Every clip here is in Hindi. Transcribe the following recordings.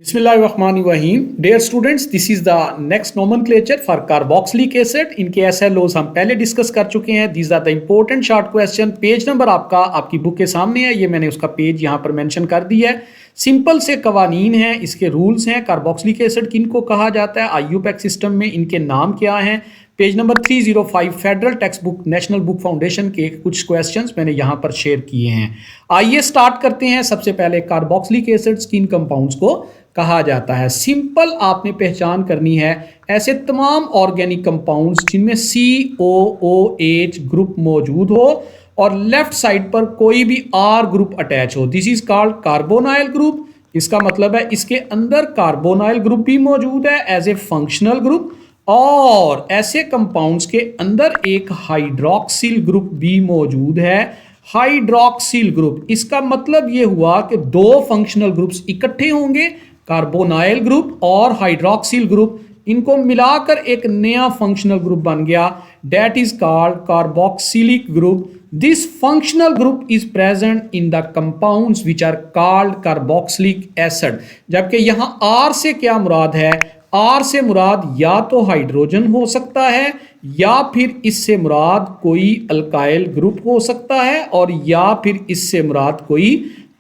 Bismillahirrahmanirrahim. Dear students, this is the next nomenclature for carboxylic acid. इनके SLOs हम पहले डिस्कस कर चुके हैं. These are the important short question. Page number आपकी बुक के सामने है. ये मैंने उसका पेज यहाँ पर मेंशन कर दिया है. सिंपल से कवानीन हैं, इसके रूल्स हैं. कार्बोक्सिलिक एसिड किनको कहा जाता है, IUPAC सिस्टम में इनके नाम क्या हैं. Page number 305 federal text book national book foundation के कुछ क्वेश्चंस मैंने यहाँ पर शेयर किए हैं. आइए स्टार्ट करते हैं. सबसे पहले कार्बोक्सिलिक एसिड्स किन कंपाउंड्स को कहा जाता है. सिंपल आपने पहचान करनी है ऐसे तमाम ऑर्गेनिक कंपाउंड्स जिनमें COOH ग्रुप मौजूद हो और लेफ्ट साइड पर कोई भी R ग्रुप अटैच हो. This is called carbonyl group. इसका मतलब है इसके अंदर कार्बोनाइल ग्रुप भी मौजूद है एज ए फंक्शनल ग्रुप, और ऐसे कंपाउंड्स के अंदर एक हाइड्रोक्सिल ग्रुप भी मौजूद है. हाइड्रोक्सिल ग्रुप, इसका मतलब यह हुआ कि दो फंक्शनल ग्रुप्स इकट्ठे होंगे, कार्बोनाइल ग्रुप और हाइड्रोक्सिल ग्रुप. इनको मिलाकर एक नया फंक्शनल ग्रुप बन गया, that is called carboxylic group. This functional group is present in the compounds which are called carboxylic acid. जबकि यहां R से क्या मुराद है, R से मुराद या तो हाइड्रोजन हो सकता है या फिर इससे मुराद कोई अल्काइल ग्रुप हो सकता है, और या फिर इससे मुराद कोई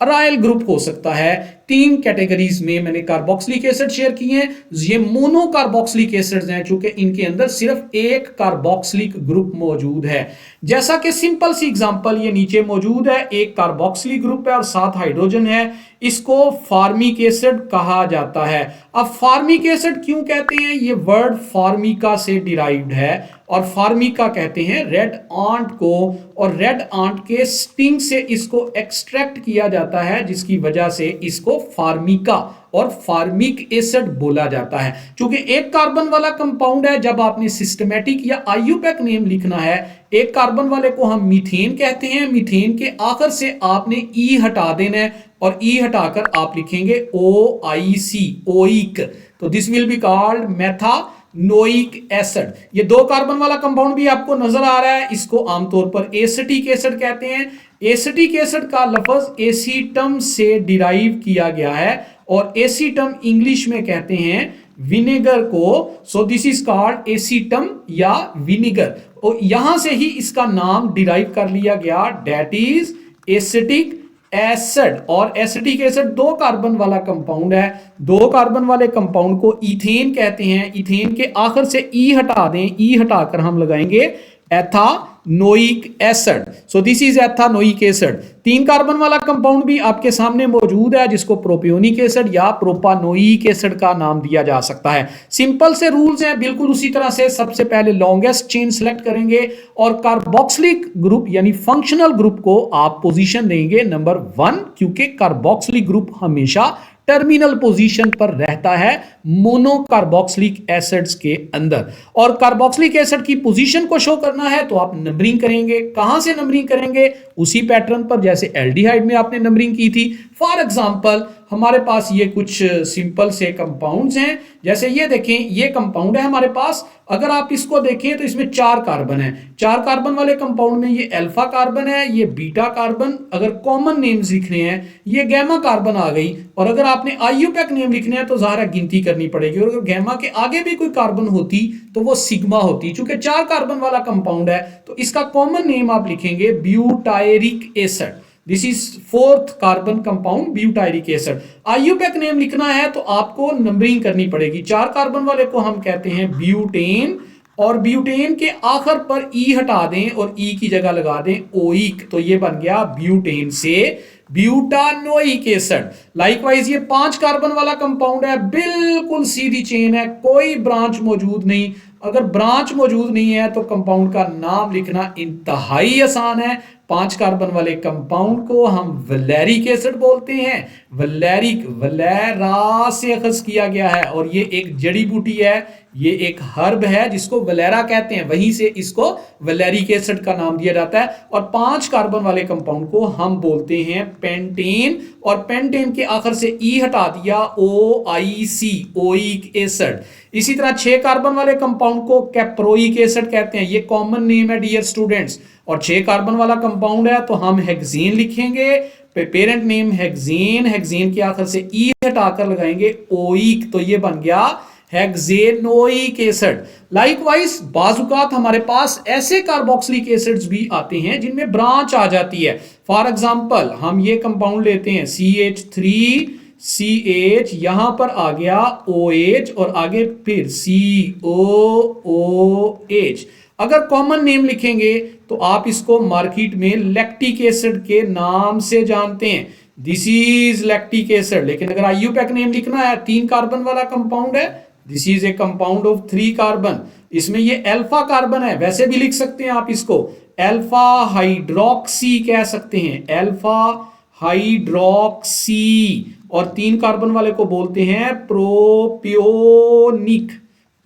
अराइल ग्रुप हो सकता है. तीन कैटेगरीज में मैंने कार्बोक्सिलिक एसिड शेयर किए हैं. ये मोनो कार्बोक्सिलिक एसिड्स हैं चूंकि इनके अंदर सिर्फ एक कार्बोक्सिलिक ग्रुप मौजूद है. जैसा कि सिंपल सी एग्जांपल ये नीचे मौजूद है, एक कार्बोक्सिलिक ग्रुप है और 7 हाइड्रोजन है. इसको फार्मिक एसिड कहा जाता है. अब फार्मिक एसिड क्यों कहते हैं, ये वर्ड फार्मिका से डिराइव्ड है, और फार्मिका कहते हैं रेड आंट को, और रेड आंट के स्टिंग से इसको एक्सट्रैक्ट किया जाता है, जिसकी वजह से इसको फार्मिका और फार्मिक एसिड बोला जाता है. क्योंकि एक कार्बन वाला कंपाउंड है, जब आपने सिस्टमैटिक या IUPAC नेम लिखना है, एक कार्बन वाले को हम मीथेन कहते हैं. मीथेन के आखिर से आपने ई हटा देना है और ई हटाकर आप लिखेंगे OIC, ओइक. तो this will be called methanoic acid. ये दो कार्बन वाला कंपाउंड भी आपको नजर आ रहा है, इसको आमतौर पर एसिटिक एसिड कहते हैं. एसिटिक एसिड का लफ्ज एसीटम से डिराइव किया गया है, और एसीटम इंग्लिश में कहते हैं विनेगर को. सो दिस इज कॉल्ड एसीटम या विनेगर, और यहां से ही इसका नाम डिराइव कर लिया गया, दैट इज एसिटिक एसिड. और एसिटिक एसिड दो कार्बन वाला कंपाउंड है. दो कार्बन वाले कंपाउंड को इथेन कहते हैं. इथेन के आखिर से ई हटा दें, ई हटाकर हम लगाएंगे ethanoic acid. So this is ethanoic acid. 3 carbon वाला कंपाउंड भी आपके सामने मौजूद है, जिसको प्रोपियोनिक एसिड या प्रोपानोइक एसिड का नाम दिया जा सकता है. सिंपल से रूल्स हैं, बिल्कुल उसी तरह से. सबसे पहले लॉन्गेस्ट चेन सेलेक्ट करेंगे और कार्बोक्सिलिक ग्रुप यानी फंक्शनल ग्रुप को आप पोजीशन देंगे नंबर 1, क्योंकि कार्बोक्सिलिक ग्रुप हमेशा टर्मिनल पोजीशन पर रहता है मोनो कार्बोक्सिलिक एसिड्स के अंदर. और कार्बोक्सिलिक एसिड की पोजीशन को शो करना है तो आप नंबरिंग करेंगे. कहां से नंबरिंग करेंगे, उसी पैटर्न पर जैसे एल्डिहाइड में आपने नंबरिंग की थी. फॉर एग्जांपल हमारे पास ये कुछ सिंपल से कंपाउंड्स हैं. जैसे ये देखें, ये कंपाउंड है हमारे पास. अगर आप इसको देखें तो इसमें 4 कार्बन है. 4 कार्बन वाले कंपाउंड में ये अल्फा कार्बन है, ये बीटा कार्बन. अगर कॉमन नेम्स लिखने हैं, ये गैमा कार्बन आ गई. और अगर आपने IUPAC नेम लिखने हैं तो ज़ाहिर गिनती करनी पड़ेगी, और अगर गैमा के आगे भी कोई कार्बन होती तो वो सिग्मा होती. चूंकि 4 कार्बन वाला कंपाउंड है तो इसका कॉमन नेम आप लिखेंगे butyric acid. This is 4th carbon compound butyric acid. IUPAC name लिखना है तो आपको नंबरिंग करनी पड़ेगी. 4 कार्बन वाले को हम कहते हैं ब्यूटेन, और ब्यूटेन के आखिर पर ई हटा दें और ई की जगह लगा दें ओइक, तो ये बन गया ब्यूटेन से ब्यूटानोइक एसिड. लाइकवाइज ये 5 कार्बन वाला कंपाउंड है, बिल्कुल सीधी चेन है, कोई ब्रांच मौजूद नहीं. अगर ब्रांच मौजूद नहीं है तो कंपाउंड का नाम लिखना इंतहाई आसान है. 5 कार्बन वाले कंपाउंड को हम वैलेरिक एसिड बोलते हैं. वैलेरिक, वैलेरा से अखज़ किया गया है, और ये एक जड़ी बूटी है. ये एक हर्ब है जिसको वलेरा कहते हैं, वहीं से इसको वलेरिक एसिड का नाम दिया जाता है। और 5 कार्बन वाले कंपाउंड को हम बोलते हैं पेंटेन, और पेंटेन के आखिर से ई हटा दिया, OIC, ओइक एसिड। इसी तरह 6 कार्बन वाले कंपाउंड को कैप्रोइक एसिड कहते हैं, ये कॉमन नेम है डियर स्टूडेंट्स। और 6 कार्बन वाला कंपाउंड है तो हम हेक्सेन लिखेंगे, पेरेंट नेम हेक्सेन, हेक्सेन के आखिर से ई हटाकर लगाएंगे ओइक, तो ये बन गया हेक्सेनोइक एसिड। लाइकवाइज बाजुकात हमारे पास ऐसे कार्बोक्सिलिक एसिड्स भी आते हैं जिनमें ब्रांच आ जाती है। फॉर एग्जांपल हम ये कंपाउंड लेते हैं CH3CH, यहां पर आ गया OH और आगे फिर COOH। अगर कॉमन नेम लिखेंगे तो आप इसको मार्केट में लैक्टिक एसिड के नाम से जानते हैं, दिस इज लैक्टिक एसिड। लेकिन अगर आईयूपैक नेम लिखना है, 3 कार्बन वाला कंपाउंड है, this is a compound of 3 carbon, इसमें ये अल्फा कार्बन है, वैसे भी लिख सकते हैं आप इसको अल्फा हाइड्रोक्सी कह सकते हैं, अल्फा हाइड्रोक्सी। और 3 कार्बन वाले को बोलते हैं प्रोपियोनिक,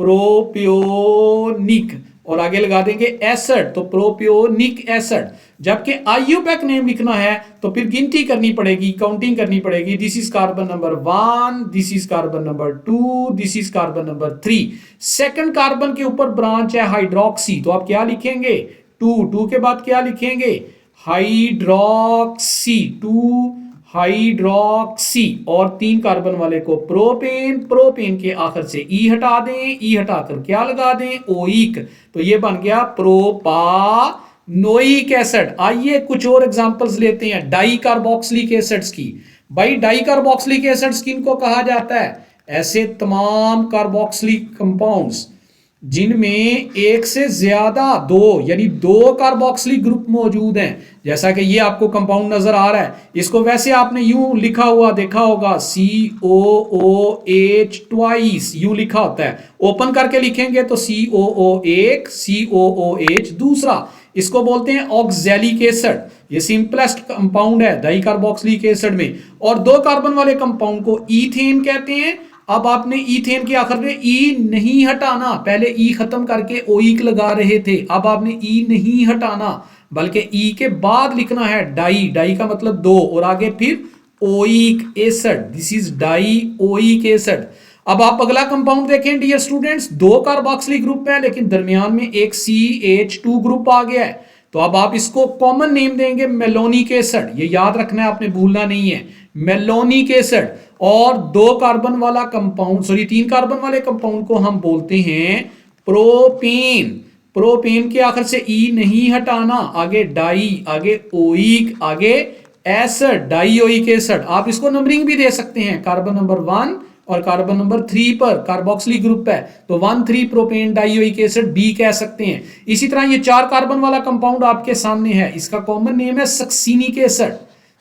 प्रोपियोनिक, और आगे लगा देंगे एसिड, तो प्रोपियोनिक एसिड। जबकि आईयूपैक नेम लिखना है तो फिर गिनती करनी पड़ेगी, काउंटिंग करनी पड़ेगी, this is carbon number 1, this is carbon number 2, this is carbon number 3। Second carbon के ऊपर ब्रांच है हाइड्रोक्सी, तो आप क्या लिखेंगे 2 के बाद क्या लिखेंगे हाइड्रोक्सी, 2 हाइड्रोक्सी। और 3 कार्बन वाले को प्रोपेन, प्रोपेन के आखिर से ई हटा दें, ई हटाकर क्या लगा दें ओइक, तो ये बन गया प्रोपानोइक एसिड। आइए कुछ और एग्जांपल्स लेते हैं डाई कार्बोक्सिलिक एसिड्स की। भाई डाई कार्बोक्सिलिक एसिड्स किनको कहा जाता है, ऐसे तमाम कार्बोक्सिलिक कंपाउंड्स जिनमें एक से ज्यादा 2 यानी 2 कार्बोक्सिलिक ग्रुप मौजूद हैं। जैसा कि ये आपको कंपाउंड नजर आ रहा है, इसको वैसे आपने यूं लिखा हुआ देखा होगा COOH ट्वाइस, यूं लिखा होता है, ओपन करके लिखेंगे तो COO1 COOH दूसरा, इसको बोलते हैं ऑक्सैलिक एसिड। ये सिंपलेस्ट कंपाउंड है डाई कार्बोक्सिलिक एसिड में। और 2 कार्बन वाले कंपाउंड को ईथेन कहते हैं। अब आपने ईथेन के आखिर में ई नहीं हटाना, पहले ई खत्म करके ओइक लगा रहे थे, अब आपने ई नहीं हटाना बल्कि ई के बाद लिखना है डाई, डाई का मतलब 2 और आगे फिर oic acid, this is die oic acid. अब आप अगला कंपाउंड देखें डियर स्टूडेंट्स, 2 कार्बोक्सिलिक ग्रुप है लेकिन दरमियान में एक CH2 ग्रुप आ गया है, तो अब आप इसको कॉमन नेम देंगे मेलोनिक एसिड, ये याद रखना है, आपने भूलना नहीं है, मेलोनिक एसिड। और 2 कार्बन वाला कंपाउंड, सॉरी 3 कार्बन वाले कंपाउंड को हम बोलते हैं प्रोपेन, प्रोपेन के आखिर से ई नहीं हटाना, आगे डाई, आगे ओइक, आगे एसिड, डाइओइक एसिड। आप इसको नंबरिंग भी दे सकते हैं, कार्बन नंबर 1 और कार्बन नंबर 3 पर कार्बोक्सिलिक ग्रुप है तो 1,3 प्रोपेन डाइओइक एसिड बी कह सकते हैं। इसी तरह ये 4 कार्बन वाला कंपाउंड आपके सामने है, इसका कॉमन नेम है succinic acid,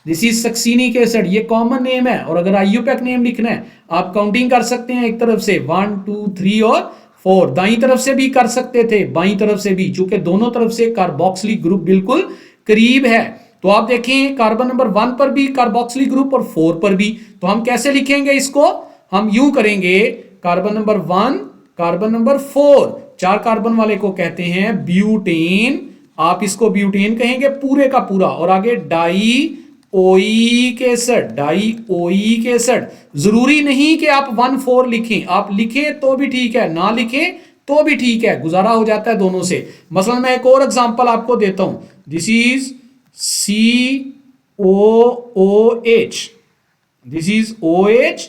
this is succinic acid, ये कॉमन नेम है। और अगर आईयूपैक नेम लिखना है आप काउंटिंग कर सकते हैं, एक तरफ से 1 2 3 और 4, दाई तरफ से भी कर सकते थे, बाई तरफ से भी, चूंकि दोनों तरफ से कार्बोक्सिलिक ग्रुप बिल्कुल करीब है। तो आप देखें कार्बन नंबर 1 पर भी कार्बोक्सिलिक ग्रुप और 4 पर भी, तो हम कैसे लिखेंगे इसको, हम यूं करेंगे carbon number 1 carbon number 4, 4 carbon वाले को कहते हैं ब्यूटेन, आप इसको ब्यूटेन कहेंगे पूरे का पूरा, और आगे die oic acid, die oic acid. जरूरी नहीं कि आप 1,4 लिखें, आप लिखें तो भी ठीक है, ना लिखें तो भी ठीक है, गुजारा हो जाता है दोनों से। मसलन मैं एक और एग्जांपल आपको देता हूं, this is COOH, this is OH,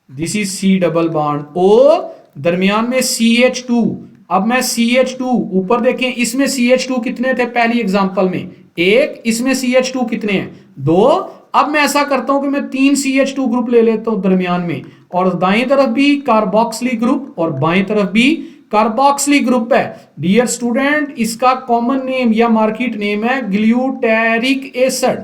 this is C double bond O, दरमियान में CH2। अब मैं CH2 ऊपर देखें, इसमें CH2 कितने थे पहली एग्जांपल में 1, इसमें CH2 कितने हैं 2। अब मैं ऐसा करता हूं कि मैं 3 CH2 ग्रुप ले लेता हूं दरमियान में, और दाएं तरफ भी कार्बोक्सिलिक ग्रुप और बाएं तरफ भी कार्बोक्सिलिक ग्रुप है। डियर स्टूडेंट, इसका कॉमन नेम या मार्केट नेम है ग्लूटेरिक एसिड,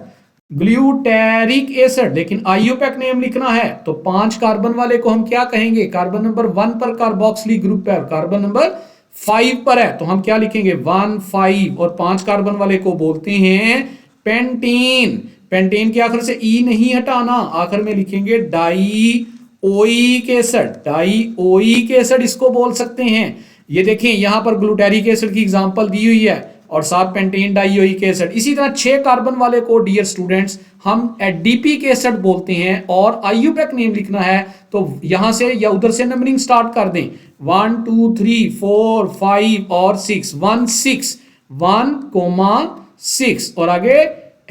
ग्लूटेरिक एसिड। लेकिन आईयूपैक नेम लिखना है तो 5 कार्बन वाले को हम क्या कहेंगे, कार्बन नंबर 1 पर कार्बोक्सिलिक ग्रुप है और कार्बन नंबर 5 पर है, तो हम क्या लिखेंगे 1 5, और 5 कार्बन वाले को बोलते हैं पेंटेन, पेंटेन के आखिर से ई नहीं हटाना, आखिर में लिखेंगे die oic acid, die oic acid इसको बोल सकते हैं। ये देखें यहां पर ग्लूटारिक एसिड की एग्जांपल दी हुई है और साथ पेंटेन डाइओइक एसिड। इसी तरह 6 कार्बन वाले को डियर स्टूडेंट्स हम एडिपिक एसिड बोलते हैं। और आईयूपैक नेम लिखना है तो यहां से या उधर से नंबरिंग स्टार्ट कर दें, 1 2 3 4 5 और 6, 1 6 1,6 और आगे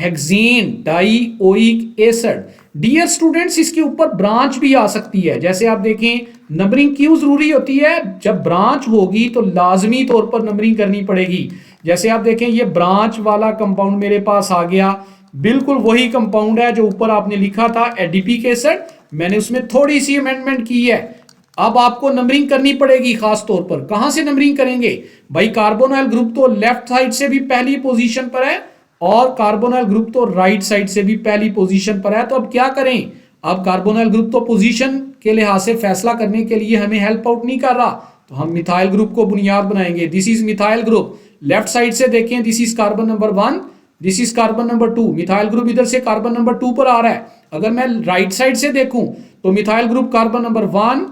hexane dioic acid. Dear students इसके ऊपर ब्रांच भी आ सकती है। जैसे आप देखें नंबरिंग क्यों जरूरी होती है, जब ब्रांच होगी तो लाजमी तौर पर नंबरिंग करनी पड़ेगी। जैसे आप देखें ये ब्रांच वाला कंपाउंड मेरे पास आ गया, बिल्कुल वही कंपाउंड है जो ऊपर आपने लिखा था एडिपिक एसिड, मैंने उसमें थोड़ी सी अमेंडमेंट की है। अब आपको नंबरिंग करनी पड़ेगी, खास तौर पर कहां से नंबरिंग करेंगे भाई, कार्बोनाइल ग्रुप तो लेफ्ट साइड से भी पहली पोजीशन पर है और कार्बोनाइल ग्रुप तो राइट साइड से भी पहली पोजीशन पर है। तो अब क्या करें, अब कार्बोनाइल ग्रुप तो पोजीशन के लिहाज से फैसला करने के लिए हमें हेल्प आउट नहीं कर रहा, तो हम मिथाइल ग्रुप को बुनियाद बनाएंगे। This is methyl group, left side से देखें this is carbon number 1, this is carbon number 2, methyl group इधर से कार्बन नंबर 2 पर आ रहा है। अगर मैं राइट साइड से देखूं तो methyl group carbon number 1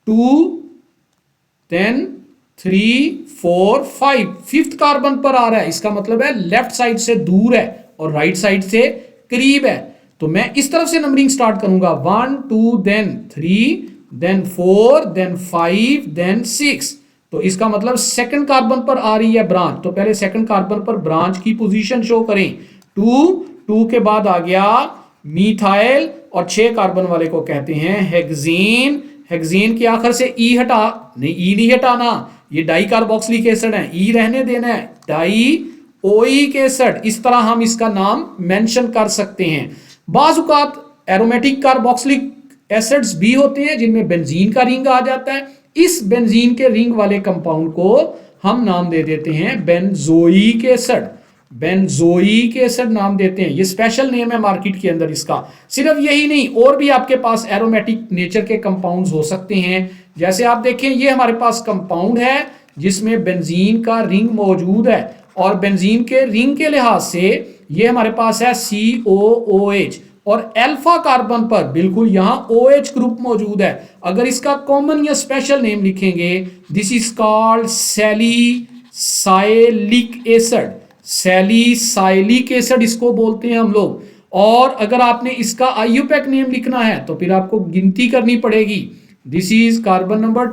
2 then 3 4 5 fifth carbon पर आ रहा है। इसका मतलब है लेफ्ट साइड से दूर है और राइट साइड से करीब है। तो मैं इस तरफ से नंबरिंग स्टार्ट करूंगा, 1 2 देन 3 देन 4 देन 5 देन 6। तो इसका मतलब सेकंड कार्बन पर आ रही है ब्रांच, तो पहले सेकंड कार्बन पर ब्रांच की पोजीशन शो करें। 2 के बाद आ गया मीथाइल और 6 कार्बन वाले को कहते हैं हेक्सेन। हेक्सेन के आखिर से ई हटा, नहीं ई नहीं हटाना, ये डाई कार्बोक्सिलिक एसिड है, ई रहने देना है, डाइओइक एसिड। इस तरह हम इसका नाम मेंशन कर सकते हैं। बाजुकात एरोमेटिक कार्बोक्सिलिक एसिड्स भी होते हैं जिनमें बेंजीन का रिंग आ जाता है। इस बेंजीन के रिंग वाले कंपाउंड को हम नाम दे देते हैं बेंजोइक एसिड, बेंजोइक एसिड नाम देते हैं। ये स्पेशल नेम है मार्केट के अंदर इसका। सिर्फ यही नहीं, और भी आपके पास एरोमेटिक नेचर के कंपाउंड्स हो सकते हैं। जैसे आप देखें ये हमारे पास कंपाउंड है जिसमें बेंजीन का रिंग मौजूद है और बेंजीन के रिंग के लिहाज से ये हमारे पास है COOH और अल्फा कार्बन पर बिल्कुल यहां OH ग्रुप मौजूद है। अगर इसका कॉमन या स्पेशल नेम लिखेंगे, this is called salicylic acid, salicylic acid इसको बोलते हैं हम लोग। और अगर आपने इसका आईयूपैक नेम लिखना है तो फिर आपको गिनती करनी पड़ेगी। This is carbon number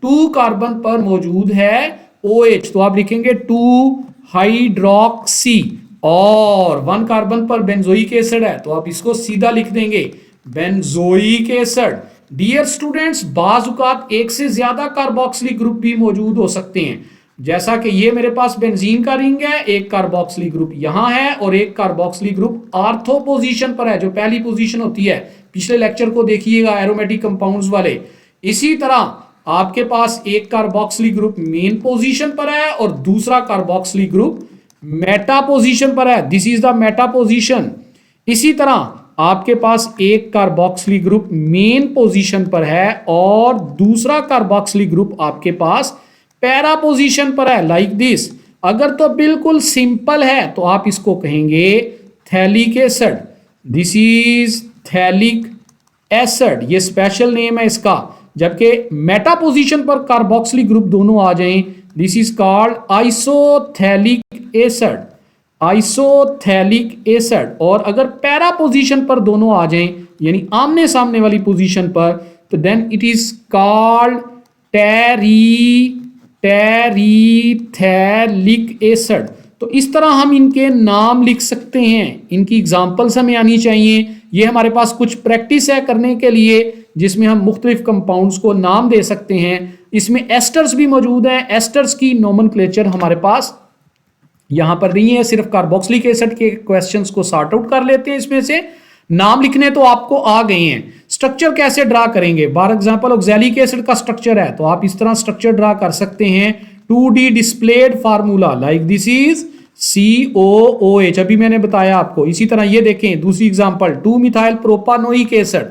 2 carbon पर मौजूद है OH, तो आप लिखेंगे 2 हाइड्रोक्सी और 1 कार्बन पर बेंजोइक एसिड है तो आप इसको सीधा लिख देंगे बेंजोइक एसिड। डियर स्टूडेंट्स बाजुकात एक से ज्यादा कार्बोक्सिलिक ग्रुप भी मौजूद हो सकते हैं, जैसा कि ये मेरे पास बेंजीन का रिंग है, एक कार्बोक्सिलिक ग्रुप यहां है और एक कार्बोक्सिलिक ग्रुप आर्थो पोजीशन पर है जो पहली पोजीशन होती है। पिछले लेक्चर को देखिएगा एरोमेटिक कंपाउंड्स वाले। इसी तरह आपके पास एक कार्बोक्सिलिक ग्रुप मेन पोजीशन पर है और दूसरा कार्बोक्सिलिक ग्रुप मेटा पोजीशन पर है, this is the Meta position. इसी तरह आपके पास एक कार्बोक्सिलिक ग्रुप मेन पोजीशन पर है और दूसरा कार्बोक्सिलिक ग्रुप आपके पास पैरा पोजीशन पर है, लाइक दिस। अगर तो बिल्कुल सिंपल है तो आप इसको कहेंगे phthalic acid, this is phthalic acid, ये स्पेशल नेम है इसका। जबकि मेटा पोजीशन पर कार्बोक्सिलिक ग्रुप दोनों आ जाएं, this is called isophthalic acid, isophthalic acid. और अगर पैरा पोजीशन पर दोनों आ जाएं यानी आमने सामने वाली पोजीशन पर, तो then it is called terephthalic acid. तो इस तरह हम इनके नाम लिख सकते हैं, इनकी एग्जांपल्स हमें आनी चाहिए। ये हमारे पास कुछ प्रैक्टिस है करने के लिए जिसमें हम मुख्तलिफ कंपाउंड्स को नाम दे सकते हैं। इसमें एस्टर्स भी मौजूद हैं, एस्टर्स की नोमेनक्लेचर हमारे पास यहां पर नहीं है, सिर्फ कार्बोक्सिलिक एसिड के क्वेश्चंस को सॉर्ट आउट कर लेते हैं। इसमें से नाम लिखने तो आपको आ गए हैं, स्ट्रक्चर कैसे ड्रा करेंगे। फॉर एग्जांपल ऑक्सैलिक एसिड का स्ट्रक्चर है तो आप इस तरह स्ट्रक्चर ड्रा कर सकते हैं, 2D displayed formula like this is COOH, अभी मैंने बताया आपको। इसी तरह ये देखें दूसरी example 2 methyl propanoic acid.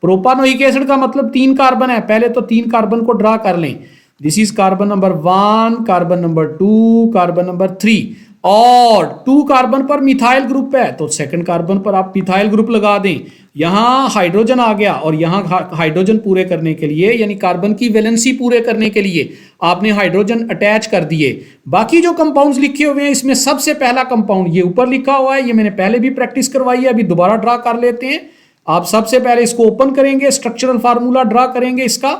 Propanoic acid का मतलब 3 कार्बन है, पहले तो 3 कार्बन को ड्रा कर लें, this is carbon number 1, carbon number 2, carbon number 3। और 2 कार्बन पर मिथाइल ग्रुप है तो सेकंड कार्बन पर आप मिथाइल ग्रुप लगा दें। यहां हाइड्रोजन आ गया और यहां हाइड्रोजन पूरे करने के लिए यानी कार्बन की वैलेंसी पूरे करने के लिए आपने हाइड्रोजन अटैच कर दिए। बाकी जो कंपाउंड्स लिखे हुए हैं इसमें सबसे पहला कंपाउंड ये ऊपर लिखा हुआ है, ये मैंने पहले भी प्रैक्टिस करवाई है, अभी दोबारा ड्रा कर लेते हैं। आप सबसे पहले इसको ओपन करेंगे, स्ट्रक्चरल फार्मूला ड्रा करेंगे इसका।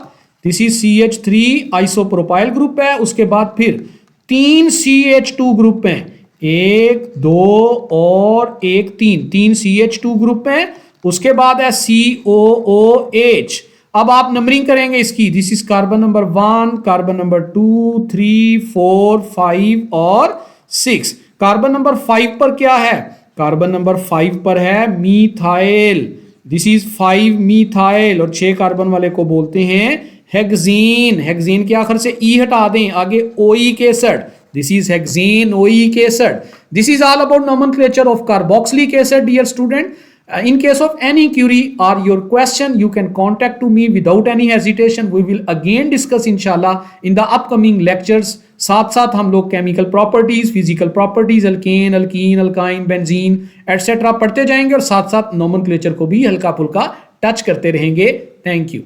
This is CH3 isopropyl group है। उसके बाद फिर 3 CH2 ग्रुप हैं, 1 2 और 1 3 CH2 ग्रुप हैं। उसके बाद है COOH। अब आप नंबरिंग करेंगे इसकी। This is carbon number 1, carbon number 2, 3, 4, 5 और 6। कार्बन नंबर 5 पर क्या है? कार्बन नंबर 5 पर है मीथाइल। दिस इज 5 मीथाइल और 6 कार्बन वाले को बोलते हैं हेक्सेन। हेक्सेन के आखिर से ई हटा दें, आगे oic acid. This is hexane oic acid. This is all about nomenclature of carboxylic acid dear student. In case of any query or your question, you can contact to me without any hesitation. We will again discuss inshallah in the upcoming lectures. साथ साथ हम लोग chemical properties, physical properties, alkane, alkyne, alkyne, benzene etcetera पढ़ते जाएंगे और साथ साथ नोमेनक्लेचर को भी हल्का फुल्का टच करते रहेंगे। Thank you.